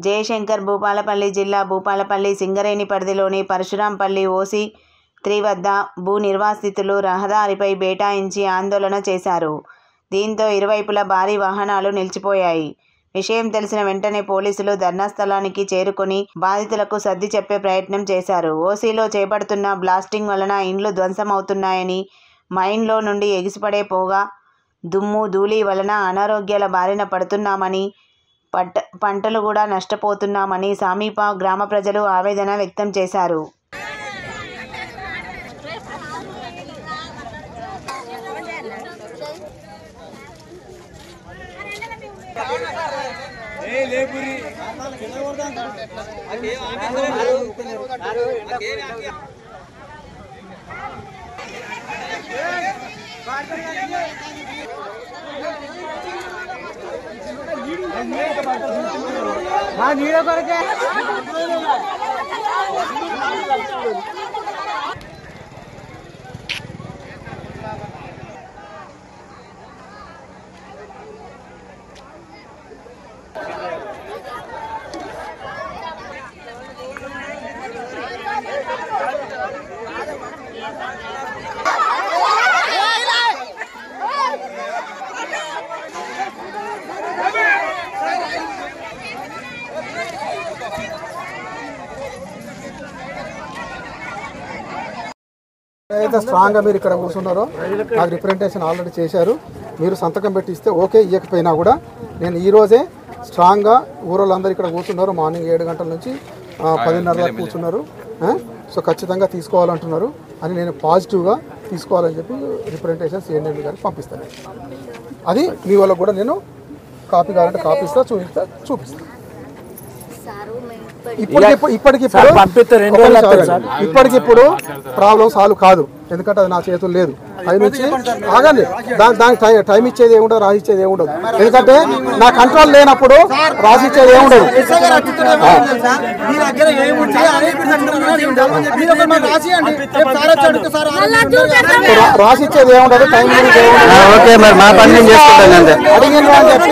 జయశంకర్ భూపాలపల్లి జిల్లా భూపాలపల్లి సింగరేణి పరిధిలోని పరశురాంపల్లి ఓసీ 3 వద్ద భూ నిర్వాసితులు రహదారిపై బైఠాయించి ఆందోళన చేశారు. దీంతో ఇరువైపులా భారీ వాహనాలు నిలిచిపోయాయి. విషయం తెలిసిన వెంటనే పోలీసులు ధర్నా స్థలానికి చేరుకొని బాధితులకు సర్ది చెప్పే ప్రయత్నం చేశారు. ఓసీలో చేపడుతున్న బ్లాస్టింగ్ వలన ఇండ్లు ధ్వంసమవుతున్నాయని, మైన్లో నుండి ఎగిసిపడే పొగ, దుమ్ము ధూళి వలన అనారోగ్యాల బారిన పడుతున్నామని, పంటలు కూడా నష్టపోతున్నామని సమీప గ్రామ ప్రజలు ఆవేదన వ్యక్తం చేశారు. అయితే స్ట్రాంగ్గా మీరు ఇక్కడ కూర్చున్నారో నాకు రిప్రజెంటేషన్ ఆల్రెడీ చేశారు. మీరు సంతకం పెట్టి ఇస్తే ఓకే, ఇవ్వకపోయినా కూడా నేను ఈరోజే స్ట్రాంగ్గా ఊరోళ్ళందరూ ఇక్కడ కూర్చున్నారు. మార్నింగ్ 7 గంటల నుంచి 10:30 వరకు కూర్చున్నారు. సో ఖచ్చితంగా తీసుకోవాలంటున్నారు అని నేను పాజిటివ్గా తీసుకోవాలని చెప్పి రిప్రజెంటేషన్ సిఎండి గారికి పంపిస్తాను. అది మీ వాళ్ళకు కూడా నేను కాపీ కావాలంటే కాపీ ఇస్తా, చూపిస్తాను. ఇప్పటికిప్పుడు ప్రాబ్లం సాల్వ్ కాదు, ఎందుకంటే అది నా చేతులు లేదు. టైం ఇచ్చి ఆగండి, దానికి టైం ఇచ్చేది ఏముండదు, రాసిచ్చేది ఏముండదు. ఎందుకంటే నా కంట్రోల్ లేనప్పుడు రాసిచ్చేది ఏముండదు. రాసిచ్చేది ఏముండదు, టైం అడిగింది అని చెప్పి